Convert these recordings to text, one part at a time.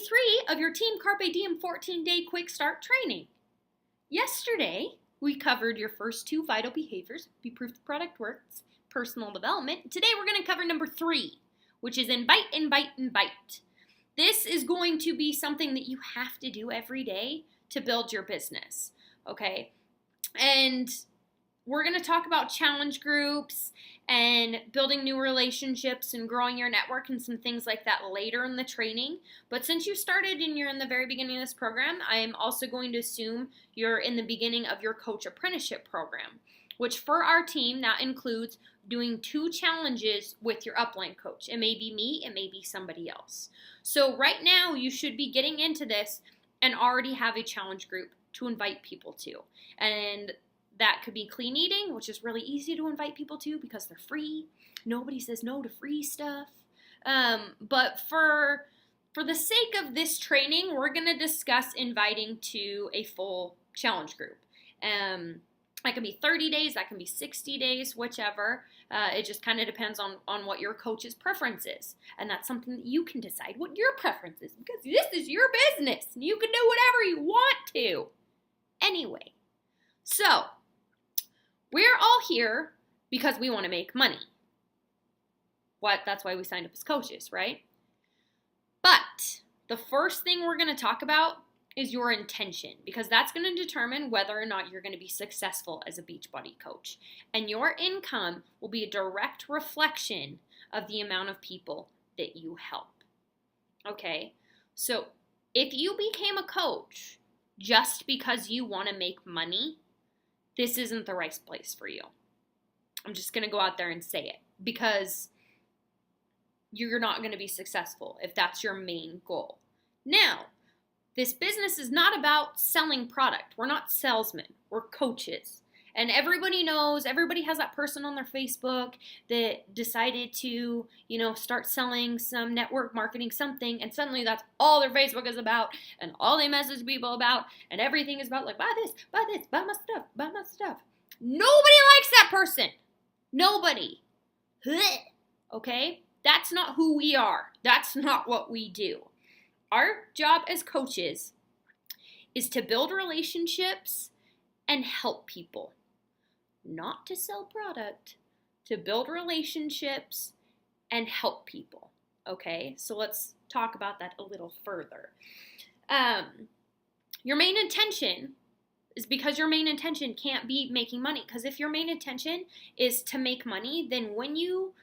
3 of your Team Carpe Diem 14-day quick start training. Yesterday, we covered your first 2 vital behaviors, be proof the product works, personal development. Today, we're going to cover number 3, which is invite, invite, invite. This is going to be something that you have to do every day to build your business, okay? And we're going to talk about challenge groups and building new relationships and growing your network and some things like that later in the training. But since you started and you're in the very beginning of this program, I am also going to assume you're in the beginning of your coach apprenticeship program, which for our team, that includes doing 2 challenges with your upline coach. It may be me, it may be somebody else. So right now, you should be getting into this and already have a challenge group to invite people to. And that could be clean eating, which is really easy to invite people to because they're free. Nobody says no to free stuff. But for the sake of this training, we're going to discuss inviting to a full challenge group. That can be 30 days, that can be 60 days, whichever. It just kind of depends on what your coach's preference is. And that's something that you can decide what your preference is because this is your business. And you can do whatever you want to. Anyway, so we're all here because we want to make money. That's why we signed up as coaches, right? But the first thing we're going to talk about is your intention, because that's going to determine whether or not you're going to be successful as a Beachbody coach. And your income will be a direct reflection of the amount of people that you help. Okay? So if you became a coach just because you want to make money, this isn't the right place for you. I'm just going to go out there and say it, because you're not going to be successful if that's your main goal. Now, this business is not about selling product. We're not salesmen. We're coaches. And everybody knows, everybody has that person on their Facebook that decided to, start selling some network marketing something, and suddenly that's all their Facebook is about, and all they message people about, and everything is about like, buy this, buy my stuff, buy my stuff. Nobody likes that person. Nobody. Okay? That's not who we are. That's not what we do. Our job as coaches is to build relationships and help people. Not to sell product, to build relationships and help people. Okay, so let's talk about that a little further. Your main intention is because your main intention can't be making money. Because if your main intention is to make money, then when you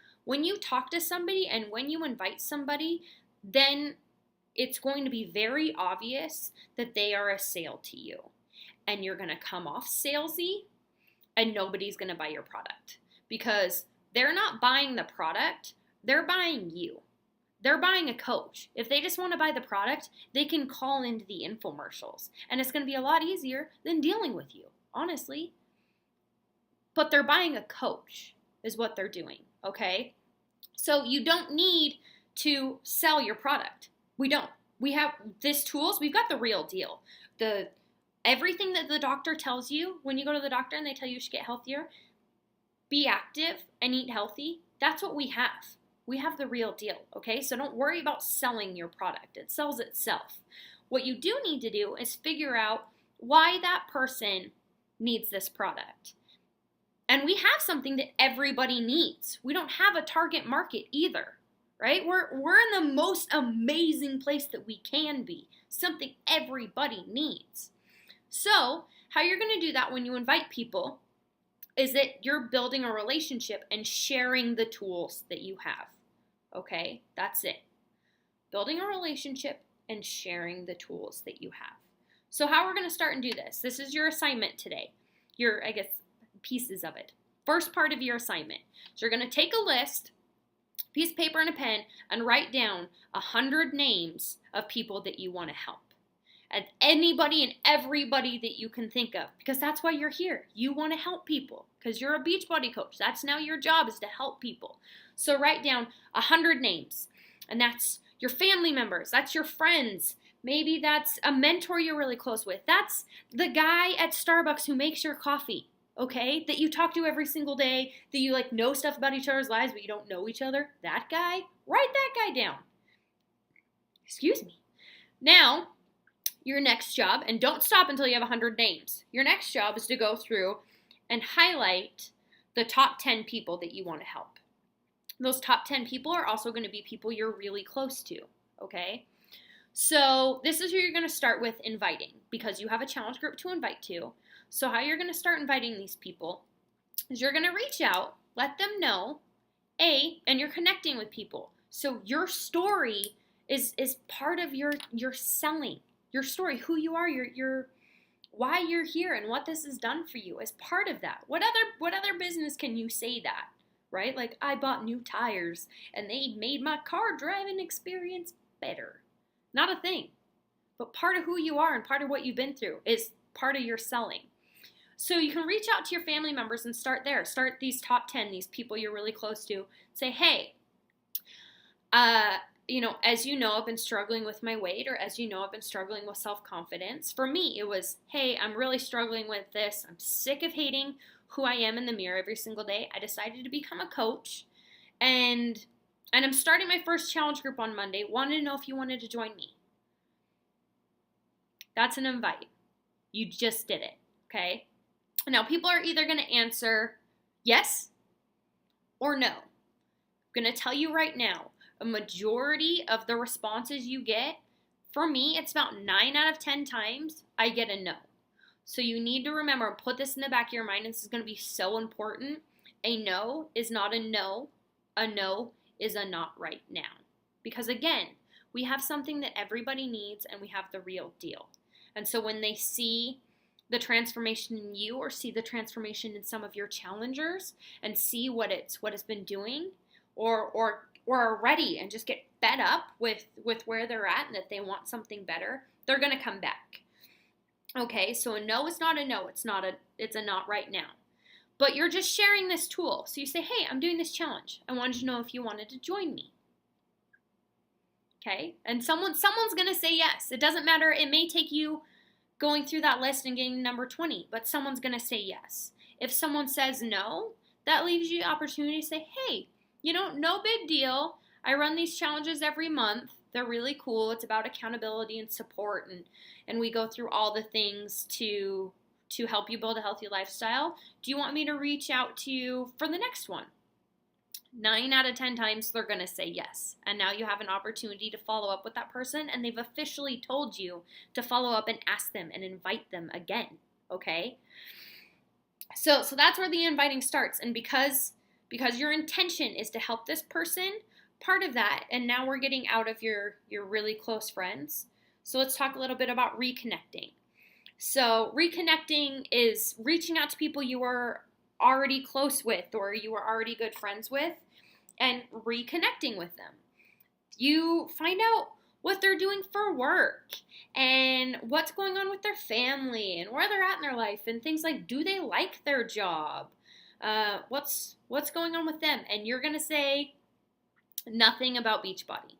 talk to somebody and when you invite somebody, then it's going to be very obvious that they are a sale to you. And you're going to come off salesy, and nobody's going to buy your product. Because they're not buying the product, they're buying you. They're buying a coach. If they just want to buy the product, they can call into the infomercials. And it's going to be a lot easier than dealing with you, honestly. But they're buying a coach is what they're doing, okay? So you don't need to sell your product. We don't. We have this tools. We've got the real deal. Everything that the doctor tells you when you go to the doctor and they tell you should get healthier, be active and eat healthy. That's what we have. We have the real deal, okay? So don't worry about selling your product. It sells itself. What you do need to do is figure out why that person needs this product. And we have something that everybody needs. We don't have a target market either. Right? We're in the most amazing place that we can be. Something everybody needs. So, how you're going to do that when you invite people is that you're building a relationship and sharing the tools that you have. Okay? That's it. Building a relationship and sharing the tools that you have. So, how we're going to start and do this. This is your assignment today. Pieces of it. First part of your assignment. So, you're going to take a list, piece of paper and a pen, and write down 100 names of people that you want to help. And anybody and everybody that you can think of, because that's why you're here. You want to help people because you're a Beachbody coach. That's now your job, is to help people. So write down 100 names, and that's your family members. That's your friends. Maybe that's a mentor you're really close with. That's the guy at Starbucks who makes your coffee. Okay, that you talk to every single day, that you know stuff about each other's lives, but you don't know each other. That guy, write that guy down. Excuse me. Now, your next job, and don't stop until you have 100 names. Your next job is to go through and highlight the top 10 people that you want to help. Those top 10 people are also going to be people you're really close to, okay? So this is who you're going to start with inviting, because you have a challenge group to invite to. So how you're going to start inviting these people is you're going to reach out, let them know, and you're connecting with people. So your story is part of your selling. Your story, who you are, your why you're here, and what this has done for you is part of that. What other business can you say that, right? Like, I bought new tires and they made my car driving experience better. Not a thing. But part of who you are and part of what you've been through is part of your selling. So you can reach out to your family members and start there. Start these top 10, these people you're really close to. Say, hey, as you know, I've been struggling with my weight, or as you know, I've been struggling with self-confidence. For me, it was, hey, I'm really struggling with this. I'm sick of hating who I am in the mirror every single day. I decided to become a coach, and I'm starting my first challenge group on Monday. Wanted to know if you wanted to join me. That's an invite. You just did it, okay? Now, people are either going to answer yes or no. I'm going to tell you right now, a majority of the responses you get, for me, it's about 9 out of 10 times I get a no. So you need to remember, put this in the back of your mind. This is going to be so important. A no is not a no. A no is a not right now. Because again, we have something that everybody needs, and we have the real deal. And so when they see the transformation in you, or see the transformation in some of your challengers, and see what it's been doing, or are ready and just get fed up with where they're at and that they want something better, they're going to come back. Okay, so a no is not a no. It's a not right now. But you're just sharing this tool. So you say, hey, I'm doing this challenge. I wanted to know if you wanted to join me. Okay, and someone's going to say yes. It doesn't matter. It may take you going through that list and getting number 20, but someone's going to say yes. If someone says no, that leaves you the opportunity to say, hey, no big deal. I run these challenges every month. They're really cool. It's about accountability and support, and we go through all the things to help you build a healthy lifestyle. Do you want me to reach out to you for the next one? 9 out of 10 times they're going to say yes. And now you have an opportunity to follow up with that person, and they've officially told you to follow up and ask them and invite them again, okay? So that's where the inviting starts. And because your intention is to help this person, part of that, and now we're getting out of your really close friends. So let's talk a little bit about reconnecting. So reconnecting is reaching out to people you were already close with, or you were already good friends with, and reconnecting with them. You find out what they're doing for work, and what's going on with their family, and where they're at in their life, and things like, do they like their job? What's going on with them? And you're gonna say nothing about Beachbody.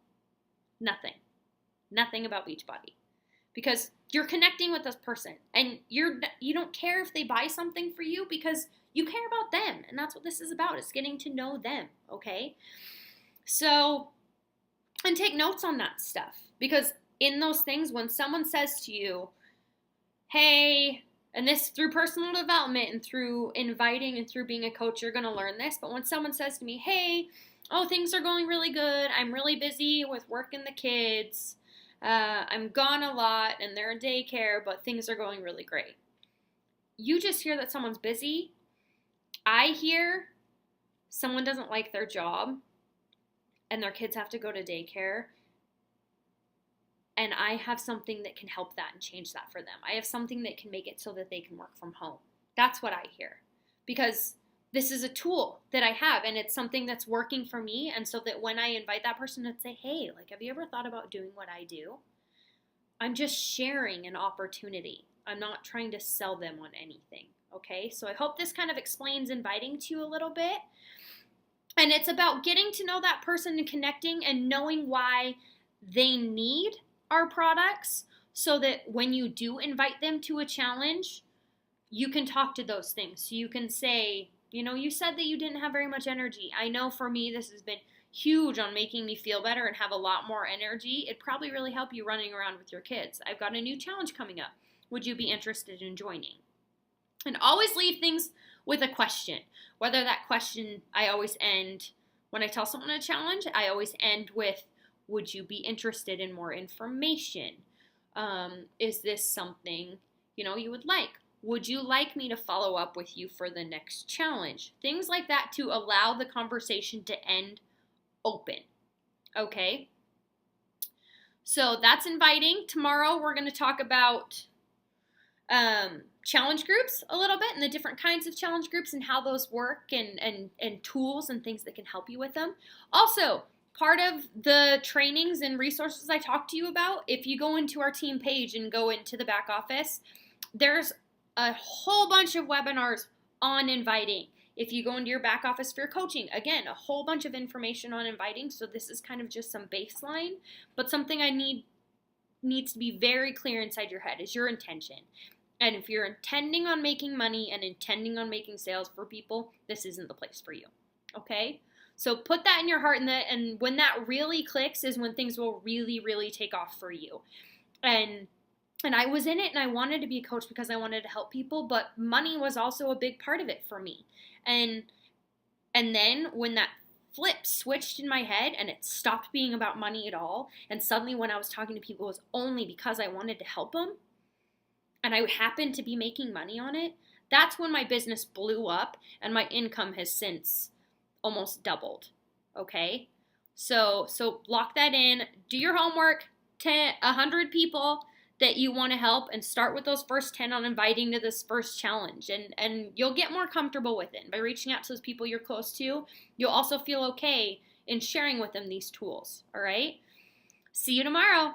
Nothing about Beachbody, because you're connecting with this person, and you don't care if they buy something for you, because you care about them, and that's what this is about. It's getting to know them, okay? So, and take notes on that stuff, because in those things, when someone says to you, hey, and this through personal development and through inviting and through being a coach, you're going to learn this. But when someone says to me, hey, things are going really good. I'm really busy with work and the kids. I'm gone a lot and they're in daycare, but things are going really great. You just hear that someone's busy. I hear someone doesn't like their job and their kids have to go to daycare. And I have something that can help that and change that for them. I have something that can make it so that they can work from home. That's what I hear. Because this is a tool that I have, and it's something that's working for me. And so that when I invite that person to say, hey, have you ever thought about doing what I do? I'm just sharing an opportunity. I'm not trying to sell them on anything. Okay, so I hope this kind of explains inviting to you a little bit. And it's about getting to know that person and connecting and knowing why they need our products, so that when you do invite them to a challenge, you can talk to those things. So you can say, you said that you didn't have very much energy. I know for me this has been huge on making me feel better and have a lot more energy. It'd probably really help you running around with your kids. I've got a new challenge coming up. Would you be interested in joining? And always leave things with a question. Whether that question, I always end, when I tell someone a challenge, I always end with, would you be interested in more information? Is this something, you would like? Would you like me to follow up with you for the next challenge? Things like that to allow the conversation to end open. Okay? So that's inviting. Tomorrow we're going to talk about challenge groups a little bit and the different kinds of challenge groups and how those work and tools and things that can help you with them. Also, part of the trainings and resources I talked to you about, if you go into our team page and go into the back office, there's a whole bunch of webinars on inviting. If you go into your back office for your coaching, again, a whole bunch of information on inviting. So this is kind of just some baseline, but something needs to be very clear inside your head is your intention. And if you're intending on making money and intending on making sales for people, this isn't the place for you. Okay? So put that in your heart, and when that really clicks is when things will really, really take off for you. And I was in it and I wanted to be a coach because I wanted to help people, but money was also a big part of it for me. And then when that flip switched in my head and it stopped being about money at all, and suddenly when I was talking to people it was only because I wanted to help them, and I happened to be making money on it, that's when my business blew up and my income has since almost doubled. Okay? So lock that in. Do your homework. 100 people that you want to help, and start with those first 10 on inviting to this first challenge, and you'll get more comfortable with it. And by reaching out to those people you're close to, you'll also feel okay in sharing with them these tools. All right? See you tomorrow.